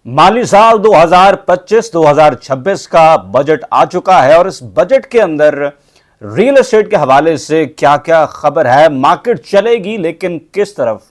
माली साल 2025-2026 का बजट आ चुका है और इस बजट के अंदर रियल एस्टेट के हवाले से क्या क्या खबर है, मार्केट चलेगी लेकिन किस तरफ,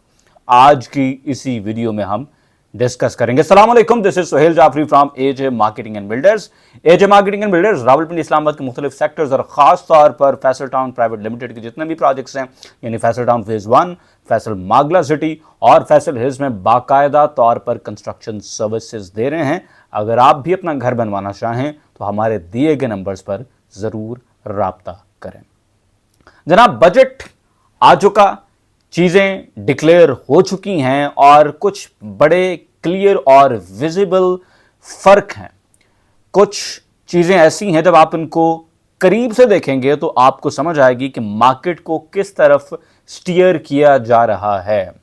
आज की इसी वीडियो में हम डिस्कस करेंगे। अस्सलाम वालेकुम, this is Suhail Jafri from AJ marketing and builders. AJ marketing and builders Rawalpindi Islamabad के मुख्तलिफ सेक्टर्स और खास तौर पर फैसल टाउन प्राइवेट लिमिटेड के जितने भी प्रोजेक्ट्स हैं, यानी Faisal Town phase 1, Faisal Margalla City और फैसल हिल्स में बाकायदा तौर पर कंस्ट्रक्शन सर्विसेज दे रहे हैं। अगर आप भी अपना घर बनवाना चाहें तो हमारे दिए गए नंबर्स पर जरूर राब्ता करें। जनाब, बजट आ चुका, चीजें डिक्लेयर हो चुकी हैं और कुछ बड़े क्लियर और विजिबल फर्क हैं। कुछ चीजें ऐसी हैं जब आप इनको करीब से देखेंगे तो आपको समझ आएगी कि मार्केट को किस तरफ स्टीयर किया जा रहा है।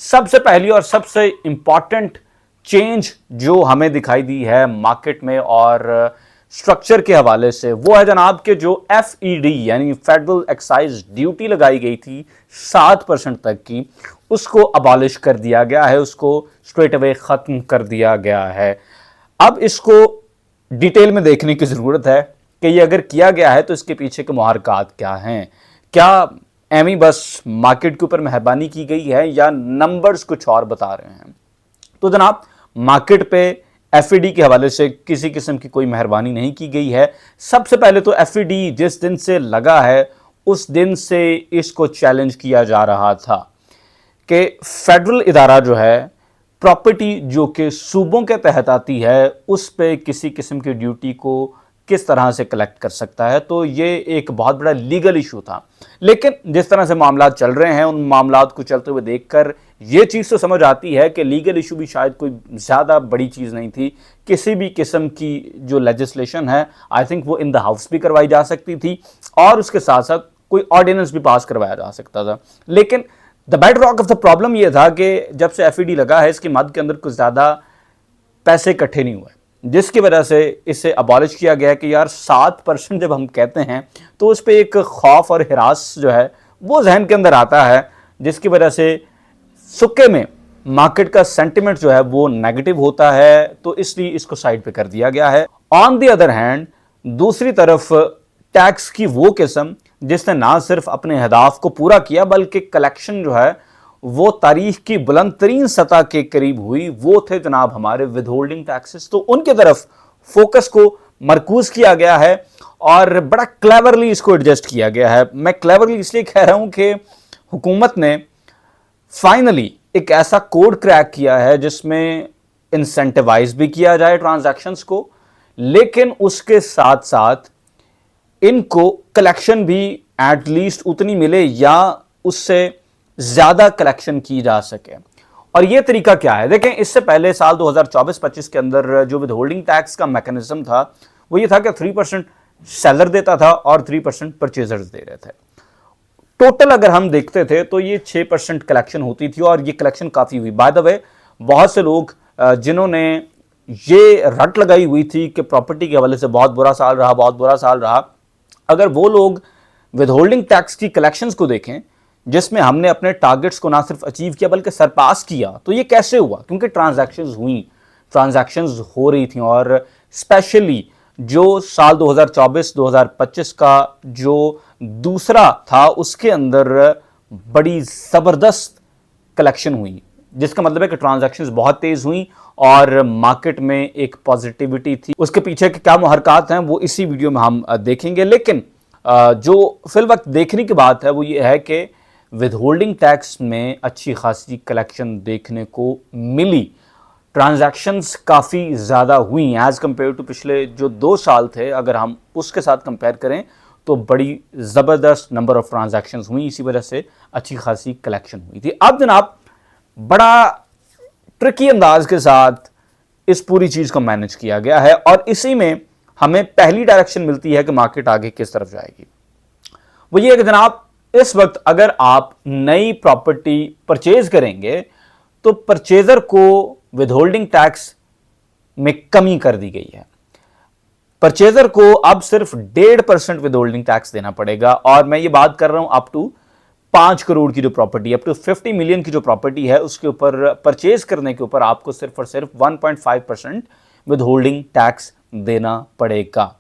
सबसे पहली और सबसे इंपॉर्टेंट चेंज जो हमें दिखाई दी है मार्केट में और स्ट्रक्चर के हवाले से, वो है जनाब के जो FED यानी फेडरल एक्साइज ड्यूटी लगाई गई थी 7% तक की, उसको अबॉलिश कर दिया गया है, उसको स्ट्रेट अवे खत्म कर दिया गया है। अब इसको डिटेल में देखने की जरूरत है कि ये अगर किया गया है तो इसके पीछे के मुहरकात क्या हैं। क्या एमी बस मार्केट के ऊपर मेहरबानी की गई है या नंबर्स कुछ और बता रहे हैं? तो जनाब, मार्केट पे FED के हवाले से किसी किस्म की कोई मेहरबानी नहीं की गई है। सबसे पहले तो FED जिस दिन से लगा है उस दिन से इसको चैलेंज किया जा रहा था कि फेडरल इदारा जो है, प्रॉपर्टी जो कि सूबों के तहत आती है, उस पे किसी किस्म की ड्यूटी को किस तरह से कलेक्ट कर सकता है। तो ये एक बहुत बड़ा लीगल इशू था। लेकिन जिस तरह से मामला चल रहे हैं, उन मामलात को चलते हुए देखकर ये चीज़ तो समझ आती है कि लीगल इशू भी शायद कोई ज़्यादा बड़ी चीज़ नहीं थी। किसी भी किस्म की जो लेजिस्लेशन है, आई थिंक वो इन द हाउस भी करवाई जा सकती थी और उसके साथ साथ कोई ऑर्डिनेंस भी पास करवाया जा सकता था। लेकिन the bed rock of the problem ये था कि जब से FED लगा है, इसकी मद के अंदर कुछ ज़्यादा पैसे इकट्ठे नहीं हुए, जिसकी वजह से इसे अबॉलिश किया गया कि यार 7% जब हम कहते हैं तो उस पर एक खौफ और हिरास जो है वो जहन के अंदर आता है, जिसकी वजह से सुक्के में मार्केट का सेंटिमेंट जो है वो नेगेटिव होता है। तो इसलिए इसको साइड पे कर दिया गया है। ऑन द अदर हैंड, दूसरी तरफ टैक्स की वो किस्म जिसने ना सिर्फ अपने अहदाफ को पूरा किया बल्कि कलेक्शन जो है वो तारीख की बुलंद तरीन सतह के करीब हुई, वो थे जनाब हमारे विदहोल्डिंग टैक्सेस। तो उनके तरफ फोकस को मरकूज किया गया है और बड़ा क्लेवरली इसको एडजस्ट किया गया है। मैं क्लेवरली इसलिए कह रहा हूं कि हुकूमत ने फाइनली एक ऐसा कोड क्रैक किया है जिसमें इंसेंटिवाइज भी किया जाए ट्रांजैक्शंस को, लेकिन उसके साथ साथ इनको कलेक्शन भी एटलीस्ट उतनी मिले या उससे ज्यादा कलेक्शन की जा सके। और यह तरीका क्या है? देखें, इससे पहले साल 2024-25 के अंदर जो विदहोल्डिंग टैक्स का मैकेनिज्म था वो ये था कि 3% सेलर देता था और 3% परचेजर्स दे रहे थे। टोटल अगर हम देखते थे तो ये 6% कलेक्शन होती थी और ये कलेक्शन काफी हुई। बाय द वे, बहुत से लोग जिन्होंने ये रट लगाई हुई थी कि प्रॉपर्टी के हवाले से बहुत बुरा साल रहा, बहुत बुरा साल रहा, अगर वो लोग विदहोल्डिंग टैक्स की कलेक्शंस को देखें जिसमें हमने अपने टारगेट्स को ना सिर्फ अचीव किया बल्कि सरपास किया, तो ये कैसे हुआ? क्योंकि ट्रांजैक्शंस हो रही थी और स्पेशली जो साल 2024-2025 का जो दूसरा था उसके अंदर बड़ी जबरदस्त कलेक्शन हुई, जिसका मतलब है कि ट्रांजैक्शंस बहुत तेज हुई और मार्केट में एक पॉजिटिविटी थी। उसके पीछे के क्या मुहरकात हैं वो इसी वीडियो में हम देखेंगे। लेकिन जो फिल वक्त देखने की बात है वो ये है कि विदहोल्डिंग टैक्स में अच्छी खासी कलेक्शन देखने को मिली। ट्रांजैक्शंस काफ़ी ज़्यादा हुई एज़ कंपेयर टू पिछले जो 2 साल थे, अगर हम उसके साथ कंपेयर करें तो बड़ी ज़बरदस्त नंबर ऑफ ट्रांजैक्शंस हुई, इसी वजह से अच्छी खासी कलेक्शन हुई थी। अब जनाब, बड़ा ट्रिकी अंदाज के साथ इस पूरी चीज़ को मैनेज किया गया है और इसी में हमें पहली डायरेक्शन मिलती है कि मार्केट आगे किस तरफ जाएगी। वो ये है कि जनाब, इस वक्त अगर आप नई प्रॉपर्टी परचेज करेंगे तो परचेजर को विदहोल्डिंग टैक्स में कमी कर दी गई है। परचेजर को अब सिर्फ 1.5% विदहोल्डिंग टैक्स देना पड़ेगा और मैं ये बात कर रहा हूं अप टू 5 करोड़ की जो प्रॉपर्टी अप टू 50 मिलियन की जो प्रॉपर्टी है उसके ऊपर परचेज करने के ऊपर आपको सिर्फ और सिर्फ 1.5% विद होल्डिंग टैक्स देना पड़ेगा।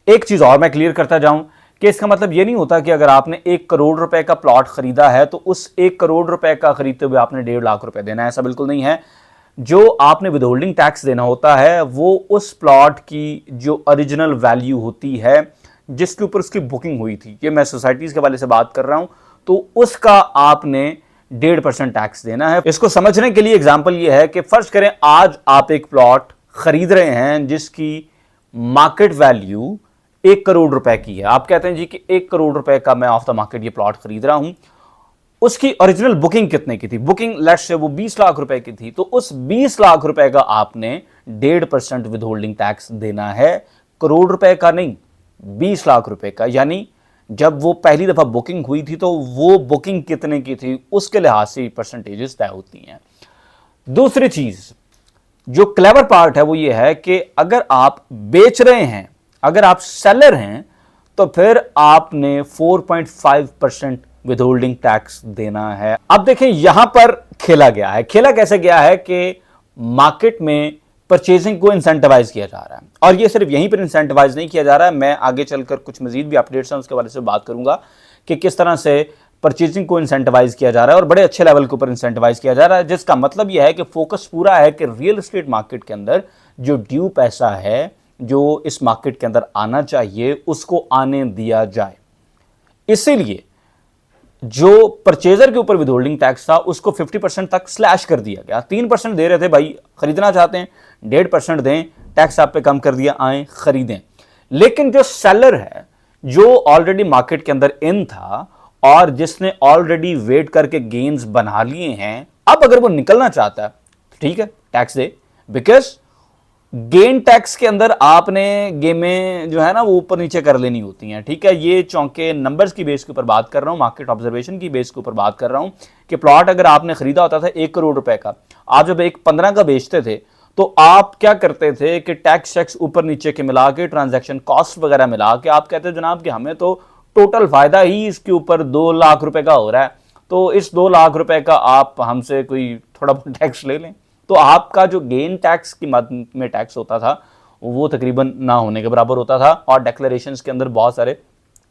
एक चीज और मैं क्लियर करता जाऊं कि इसका मतलब यह नहीं होता कि अगर आपने 1 करोड़ रुपए का प्लॉट खरीदा है तो उस 1 करोड़ रुपए का खरीदते हुए आपने 1.5 लाख रुपए देना है, ऐसा बिल्कुल नहीं है। जो आपने विद होल्डिंग टैक्स देना होता है वो उस प्लॉट की जो ओरिजिनल वैल्यू होती है जिसके ऊपर उसकी बुकिंग हुई थी, ये मैं सोसाइटीज के वाले से बात कर रहा हूं, तो उसका आपने 1.5% टैक्स देना है। इसको समझने के लिए एग्जांपल ये है कि फर्ज करें आज आप एक प्लॉट खरीद रहे हैं जिसकी मार्केट वैल्यू 1 करोड़ रुपए की है। आप कहते हैं जी कि 1 करोड़ रुपए का मैं ऑफ द मार्केट ये प्लॉट खरीद रहा हूं। उसकी ओरिजिनल बुकिंग कितने की थी? बुकिंग लेट्स से वो 20 लाख रुपए की थी, तो उस 20 लाख रुपए का आपने 1.5% विद होल्डिंग टैक्स देना है, करोड़ रुपए का नहीं, 20 लाख रुपए का। यानी जब वो पहली दफा बुकिंग हुई थी तो वो बुकिंग कितने की थी उसके लिहाज से परसेंटेजेस तय होती हैं। दूसरी चीज जो क्लेवर पार्ट है वो ये है कि अगर आप बेच रहे हैं, अगर आप सेलर हैं, तो फिर आपने 4.5% विद होल्डिंग टैक्स देना है। अब देखें यहां पर खेला गया है। खेला कैसे गया है कि मार्केट में परचेजिंग को इंसेंटिवाइज किया जा रहा है, और ये सिर्फ यहीं पर इंसेंटिवाइज नहीं किया जा रहा है, मैं आगे चलकर कुछ मजीद भी अपडेट्स हैं उसके बारे में बात करूंगा कि किस तरह से परचेजिंग को इंसेंटिवाइज किया जा रहा है और बड़े अच्छे लेवल के ऊपर इंसेंटिवाइज किया जा रहा है, जिसका मतलब यह है कि फोकस पूरा है कि रियल एस्टेट मार्केट के अंदर जो ड्यू पैसा है जो इस मार्केट के अंदर आना चाहिए उसको आने दिया जाए। इसीलिए जो परचेजर के ऊपर विदहोल्डिंग टैक्स था उसको 50% तक स्लैश कर दिया गया। 3% दे रहे थे, भाई खरीदना चाहते हैं 1.5% दें, टैक्स आप पे कम कर दिया, आए खरीदें। लेकिन जो सेलर है जो ऑलरेडी मार्केट के अंदर इन था और जिसने ऑलरेडी वेट करके गेन्स बना लिए हैं, अब अगर वो निकलना चाहता है ठीक है tax they, because gain tax के अंदर आपने गेमें जो है ना वो ऊपर नीचे कर लेनी होती हैं, ठीक है। ये चौंके नंबर्स की बेस के ऊपर बात कर रहा हूं, मार्केट ऑब्जर्वेशन की बेस के ऊपर बात कर रहा हूं कि प्लॉट अगर आपने खरीदा होता था 1 करोड़ रुपए का, आप जब 1.15 का बेचते थे तो आप क्या करते थे कि टैक्स ऊपर नीचे के मिला के, ट्रांजैक्शन कॉस्ट वगैरह मिला के आप कहते जनाब कि हमें तो टोटल फायदा ही इसके ऊपर 2 लाख रुपए का हो रहा है, तो इस 2 लाख रुपए का आप हमसे कोई थोड़ा बहुत टैक्स ले लें। तो आपका जो गेन टैक्स की मद में टैक्स होता था वो तकरीबन ना होने के बराबर होता था, और डिक्लेरेशंस के अंदर बहुत सारे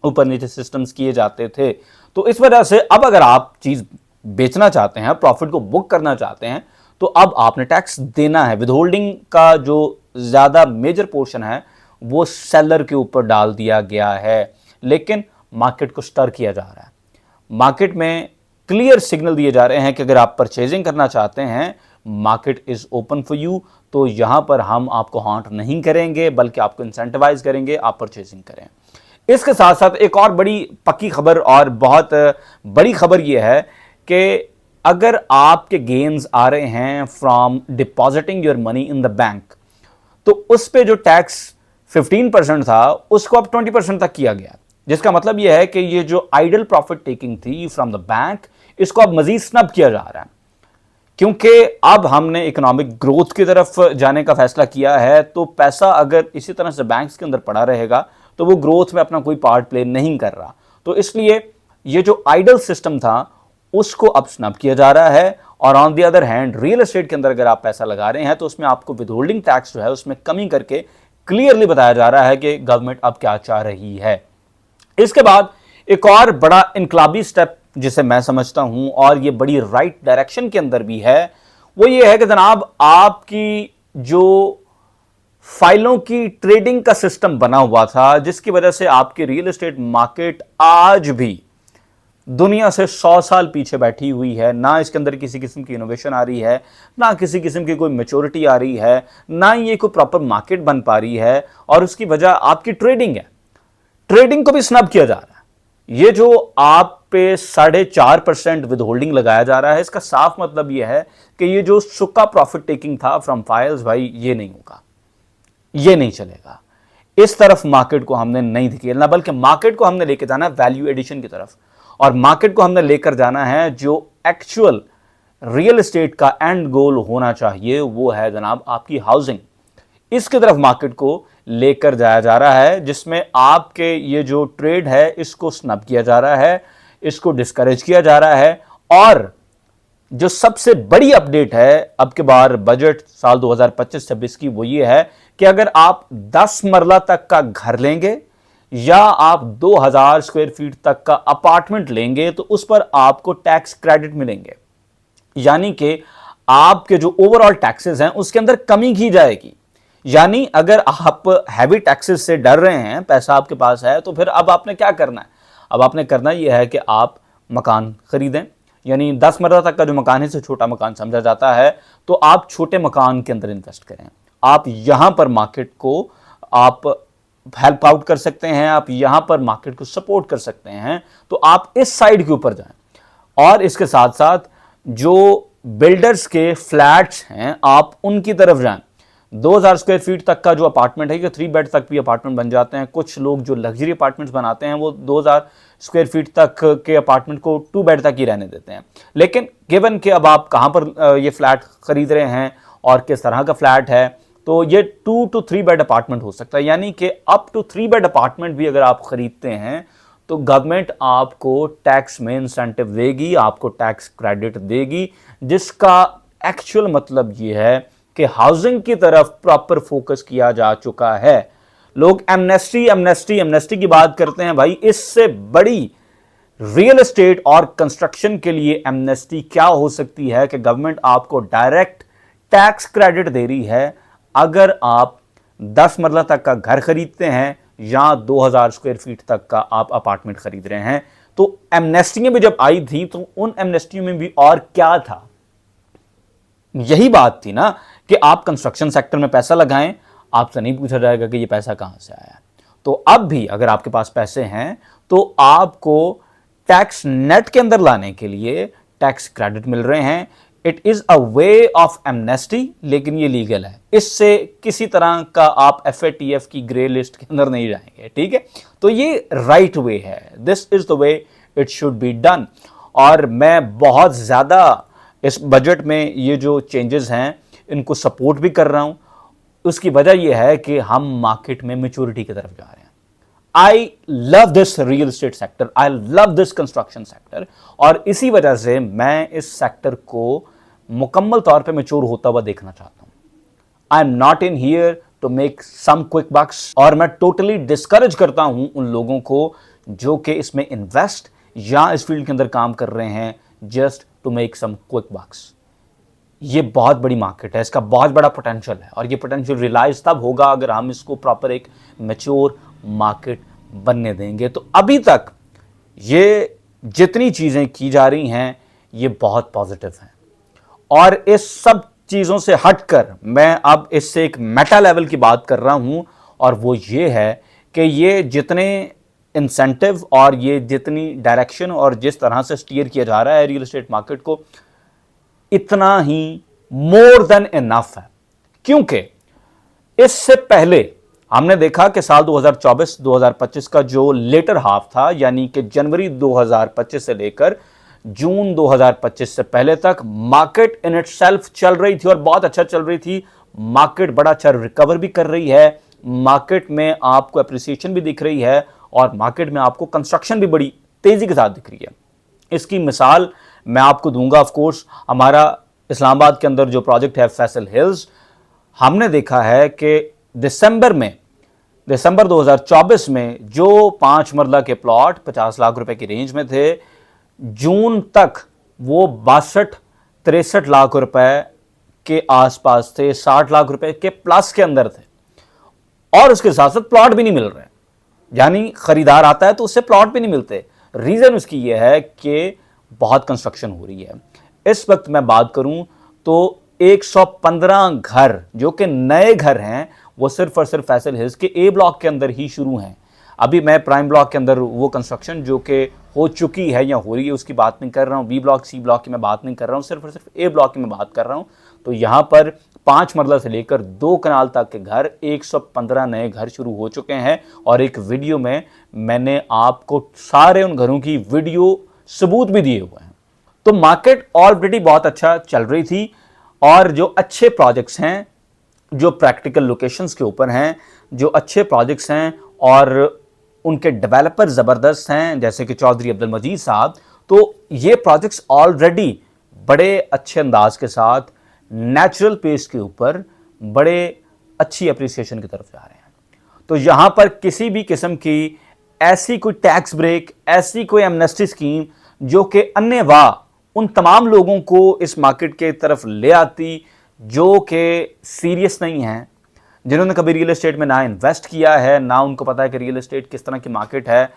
ऊपर नीचे सिस्टम्स किए जाते थे। तो इस वजह से अब अगर आप चीज बेचना चाहते हैं, प्रॉफिट को बुक करना चाहते हैं, तो अब आपने टैक्स देना है। विदहोल्डिंग का जो ज्यादा मेजर पोर्शन है वो सेलर के ऊपर डाल दिया गया है, लेकिन मार्केट को स्टर किया जा रहा है। मार्केट में क्लियर सिग्नल दिए जा रहे हैं कि अगर आप परचेजिंग करना चाहते हैं, market is open for you, तो यहां पर हम आपको हॉन्ट नहीं करेंगे बल्कि आपको इंसेंटिवाइज करेंगे, आप परचेजिंग करें। इसके साथ साथ एक और बड़ी पक्की खबर और बहुत बड़ी खबर यह है कि अगर आपके गेन्स आ रहे हैं from depositing your money in the bank, तो उस पे जो टैक्स 15% था उसको अब 20% तक किया गया, जिसका मतलब यह है कि ये जो आइडल प्रॉफिट टेकिंग थी फ्रॉम द बैंक, इसको अब मजीद स्नब किया जा रहा है, क्योंकि अब हमने इकोनॉमिक ग्रोथ की तरफ जाने का फैसला किया है। तो पैसा अगर इसी तरह से बैंक्स के अंदर पड़ा रहेगा तो वो ग्रोथ में अपना कोई पार्ट प्ले नहीं कर रहा, तो इसलिए ये जो आइडल सिस्टम था उसको अब स्नब किया जा रहा है। और on the other hand real estate के अंदर अगर आप पैसा लगा रहे हैं तो उसमें आपको विदहोल्डिंग टैक्स जो है उसमें कमी करके क्लियरली बताया जा रहा है कि गवर्नमेंट अब क्या चाह रही है। इसके बाद एक और बड़ा इनकलाबी स्टेप जिसे मैं समझता हूं और ये बड़ी राइट डायरेक्शन के अंदर भी है, वो ये है कि जनाब आपकी जो फाइलों की ट्रेडिंग का सिस्टम बना हुआ था, जिसकी वजह से आपकी रियल एस्टेट मार्केट आज भी दुनिया से 100 साल पीछे बैठी हुई है, ना इसके अंदर किसी किस्म की इनोवेशन आ रही है, ना किसी किस्म की कोई मैच्योरिटी आ रही है, ना ये कोई प्रॉपर मार्केट बन पा रही है, और उसकी वजह आपकी ट्रेडिंग है। ट्रेडिंग को भी स्नब किया जा रहा है। ये जो आप पे 4.5% विदहोल्डिंग लगाया जा रहा है, इसका साफ मतलब यह है कि ये जो सुक्का प्रॉफिट टेकिंग था फ्रॉम फाइल्स, भाई ये नहीं होगा, ये नहीं चलेगा। इस तरफ मार्केट को हमने नहीं धकेलना, बल्कि मार्केट को हमने लेकर जाना है वैल्यू एडिशन की तरफ, और मार्केट को हमने लेकर जाना है जो एक्चुअल रियल एस्टेट का एंड गोल होना चाहिए, वो है जनाब आपकी हाउसिंग। इसकी तरफ मार्केट को लेकर जाया जा रहा है, जिसमें आपके ये जो ट्रेड है इसको स्नब किया जा रहा है। इसको डिस्करेज किया जा रहा है। और जो सबसे बड़ी अपडेट है अब के बार बजट साल 2025-26 की, वो ये है कि अगर आप 10 मरला तक का घर लेंगे या आप 2000 स्क्वायर फीट तक का अपार्टमेंट लेंगे तो उस पर आपको टैक्स क्रेडिट मिलेंगे। यानी कि आपके जो ओवरऑल टैक्सेस हैं उसके अंदर कमी की जाएगी। यानी अगर आप हैवी टैक्सेस से डर रहे हैं, पैसा आपके पास है, तो फिर अब आपने क्या करना है? अब आपने करना यह है कि आप मकान खरीदें। यानी 10 मरला तक का जो मकान है, इसे छोटा मकान समझा जाता है, तो आप छोटे मकान के अंदर इन्वेस्ट करें। आप यहां पर मार्केट को आप हेल्प आउट कर सकते हैं, आप यहां पर मार्केट को सपोर्ट कर सकते हैं। तो आप इस साइड के ऊपर जाएं और इसके साथ साथ जो बिल्डर्स के फ्लैट्स हैं आप उनकी तरफ जाएं। 2000 स्क्वायर फीट तक का जो अपार्टमेंट है कि 3 बेड तक भी अपार्टमेंट बन जाते हैं। कुछ लोग जो लग्जरी अपार्टमेंट्स बनाते हैं वो 2000 स्क्वायर फीट तक के अपार्टमेंट को 2 बेड तक ही रहने देते हैं। लेकिन गिवन कि अब आप कहां पर ये फ्लैट खरीद रहे हैं और किस तरह का फ्लैट है, तो ये 2 to 3 बेड अपार्टमेंट हो सकता है। यानी कि अप टू 3 बेड अपार्टमेंट भी अगर आप खरीदते हैं तो गवर्नमेंट आपको टैक्स में इंसेंटिव देगी, आपको टैक्स क्रेडिट देगी, जिसका एक्चुअल मतलब ये है कि हाउसिंग की तरफ प्रॉपर फोकस किया जा चुका है। लोग एमनेस्टी की बात करते हैं। भाई, इससे बड़ी रियल एस्टेट और कंस्ट्रक्शन के लिए एमनेस्टी क्या हो सकती है कि गवर्नमेंट आपको डायरेक्ट टैक्स क्रेडिट दे रही है अगर आप 10 मरला तक का घर खरीदते हैं या 2000 स्क्वायर फीट तक का आप अपार्टमेंट खरीद रहे हैं। तो एमनेस्टियां भी जब आई थी तो उन एमनेस्टियों में भी और क्या था? यही बात थी ना कि आप कंस्ट्रक्शन सेक्टर में पैसा लगाएं, आपसे नहीं पूछा जाएगा कि ये पैसा कहां से आया। तो अब भी अगर आपके पास पैसे हैं तो आपको टैक्स नेट के अंदर लाने के लिए टैक्स क्रेडिट मिल रहे हैं। It is a way of amnesty, लेकिन ये लीगल है। इससे किसी तरह का आप FATF की ग्रे लिस्ट के अंदर नहीं जाएंगे, ठीक है? तो ये राइट वे है, this is the way it should be done. और मैं बहुत ज्यादा इस बजट में ये जो चेंजेस हैं इनको सपोर्ट भी कर रहा हूं। उसकी वजह यह है कि हम मार्केट में मैच्योरिटी की तरफ जा रहे हैं। I love this real estate sector, I love this construction sector, और इसी वजह से मैं इस सेक्टर को मुकम्मल तौर पे मैच्योर होता हुआ देखना चाहता हूं। I am not in here to make some quick bucks, और मैं टोटली डिस्करेज करता हूं उन लोगों को जो कि इसमें इन्वेस्ट या इस फील्ड के अंदर काम कर रहे हैं just to make some quick bucks. ये बहुत बड़ी मार्केट है, इसका बहुत बड़ा पोटेंशियल है, और ये पोटेंशियल रियलाइज तब होगा अगर हम इसको प्रॉपर एक मैच्योर मार्केट बनने देंगे। तो अभी तक ये जितनी चीजें की जा रही हैं ये बहुत पॉजिटिव हैं, और इस सब चीजों से हटकर मैं अब इससे एक मेटा लेवल की बात कर रहा हूं, और वो ये है कि ये जितने इंसेंटिव और ये जितनी डायरेक्शन और जिस तरह से स्टीयर किया जा रहा है रियल एस्टेट मार्केट को, इतना ही मोर देन इनफ है। क्योंकि इससे पहले हमने देखा कि साल 2024-2025 का जो लेटर हाफ था, यानी कि जनवरी 2025 से लेकर जून 2025 से पहले तक मार्केट इन इटसेल्फ चल रही थी और बहुत अच्छा चल रही थी। मार्केट बड़ा अच्छा रिकवर भी कर रही है, मार्केट में आपको एप्रिसिएशन भी दिख रही है, और मार्केट में आपको कंस्ट्रक्शन भी बड़ी तेजी के साथ दिख रही है। इसकी मिसाल मैं आपको दूंगा। ऑफ कोर्स हमारा इस्लामाबाद के अंदर जो प्रोजेक्ट है फैसल हिल्स, हमने देखा है कि दिसंबर 2024 में जो 5 मरला के प्लॉट 50 लाख रुपए की रेंज में थे, जून तक वो 62-63 लाख रुपए के आसपास थे, 60 लाख रुपए के प्लस के अंदर थे, और उसके साथ साथ प्लॉट भी नहीं मिल रहे। यानी खरीदार आता है तो उससे प्लॉट भी नहीं मिलते। रीजन उसकी यह है कि बहुत कंस्ट्रक्शन हो रही है। इस वक्त मैं बात करूं तो 115 घर जो कि नए घर हैं वो सिर्फ और सिर्फ फैसल हिल्स के A ब्लॉक के अंदर ही शुरू हैं। अभी मैं प्राइम ब्लॉक के अंदर वो कंस्ट्रक्शन जो कि हो चुकी है या हो रही है उसकी बात नहीं कर रहा हूँ, B ब्लॉक C ब्लॉक की मैं बात नहीं कर रहा हूँ, सिर्फ और सिर्फ A ब्लॉक की मैं बात कर रहा हूँ। तो यहाँ पर 5 मरला से लेकर 2 कनाल तक के घर, 115 नए घर शुरू हो चुके हैं, और एक वीडियो में मैंने आपको सारे उन घरों की वीडियो सबूत भी दिए हुए हैं। तो मार्केट ऑलरेडी बहुत अच्छा चल रही थी, और जो अच्छे प्रोजेक्ट्स हैं, जो प्रैक्टिकल लोकेशंस के ऊपर हैं, जो अच्छे प्रोजेक्ट्स हैं और उनके डेवलपर ज़बरदस्त हैं जैसे कि चौधरी अब्दुल मजीद साहब, तो ये प्रोजेक्ट्स ऑलरेडी बड़े अच्छे अंदाज के साथ नेचुरल पेस के ऊपर बड़े अच्छी अप्रिसिएशन की तरफ जा रहे हैं। तो यहाँ पर किसी भी किस्म की ऐसी कोई टैक्स ब्रेक, ऐसी कोई एमनेस्टी स्कीम जो कि अन्यवाह उन तमाम लोगों को इस मार्केट के तरफ ले आती जो कि सीरियस नहीं हैं, जिन्होंने कभी रियल एस्टेट में ना इन्वेस्ट किया है, ना उनको पता है कि रियल एस्टेट किस तरह की मार्केट है,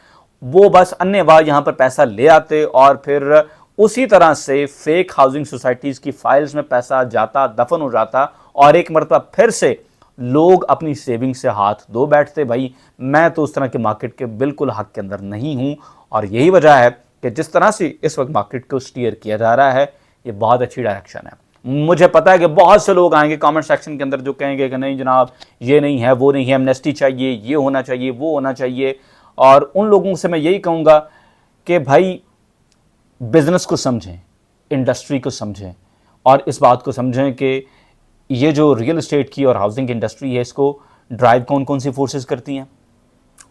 वो बस अन्यवाह यहाँ पर पैसा ले आते और फिर उसी तरह से फेक हाउसिंग सोसाइटीज़ की फाइल्स में पैसा जाता, दफन हो जाता और एक मरतबा फिर से लोग अपनी सेविंग से हाथ धो बैठते। भाई मैं तो उस तरह के मार्केट के बिल्कुल हक के अंदर नहीं हूँ, और यही वजह है कि जिस तरह से इस वक्त मार्केट को स्टीयर किया जा रहा है ये बहुत अच्छी डायरेक्शन है। मुझे पता है कि बहुत से लोग आएंगे कमेंट सेक्शन के अंदर जो कहेंगे कि नहीं जनाब ये नहीं है, वो नहीं है, एमनेस्टी चाहिए, ये होना चाहिए, वो होना चाहिए। और उन लोगों से मैं यही कहूँगा कि भाई बिजनेस को समझें, इंडस्ट्री को समझें और इस बात को समझें कि ये जो रियल एस्टेट की और हाउसिंग की इंडस्ट्री है इसको ड्राइव कौन कौन सी फोर्सेस करती हैं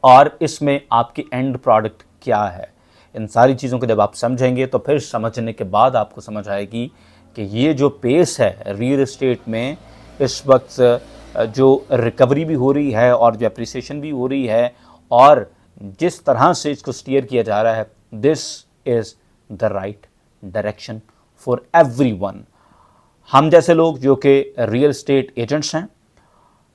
और इसमें आपकी एंड प्रोडक्ट क्या है। इन सारी चीज़ों को जब आप समझेंगे तो फिर समझने के बाद आपको समझ आएगी कि ये जो पेस है रियल एस्टेट में इस वक्त जो रिकवरी भी हो रही है और जो अप्रिसिएशन भी हो रही है और जिस तरह से इसको स्टीयर किया जा रहा है, this is the right direction for everyone. हम जैसे लोग जो कि रियल एस्टेट एजेंट्स हैं,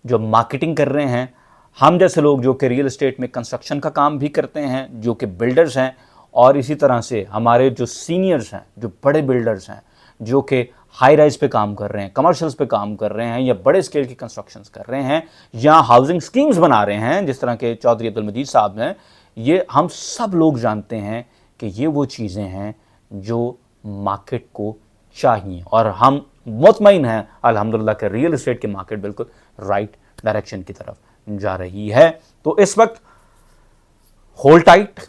जो मार्केटिंग कर रहे हैं, हम जैसे लोग जो कि रियल एस्टेट में कंस्ट्रक्शन का काम भी करते हैं, जो कि बिल्डर्स हैं, और इसी तरह से हमारे जो सीनियर्स हैं, जो बड़े बिल्डर्स हैं, जो कि हाई राइज पे काम कर रहे हैं, कमर्शियल्स पे काम कर रहे हैं या बड़े स्केल की कंस्ट्रक्शंस कर रहे हैं या हाउसिंग स्कीम्स बना रहे हैं जिस तरह के चौधरी अब्दुल मजीद साहब हैं, ये हम सब लोग जानते हैं कि ये वो चीज़ें हैं जो मार्केट को चाहिए और हम मुतमईन हैं अल्हम्दुलिल्लाह कि रियल एस्टेट की मार्केट बिल्कुल राइट डायरेक्शन की तरफ जा रही है। तो इस वक्त होल्ड टाइट,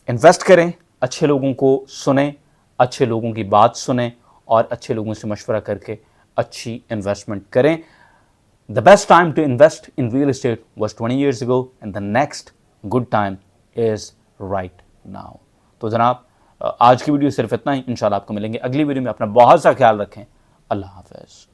इन्वेस्ट करें, अच्छे लोगों को सुने, अच्छे लोगों की बात सुने और अच्छे लोगों से मशवरा करके अच्छी इन्वेस्टमेंट करें। The best time to invest in real estate was 20 years ago and the next good time is right now. तो जनाब आज की वीडियो सिर्फ इतना ही, इंशाल्लाह आपको मिलेंगे अगली वीडियो में। अपना बहुत सा ख्याल रखें। अल्लाह हाफ़िज़।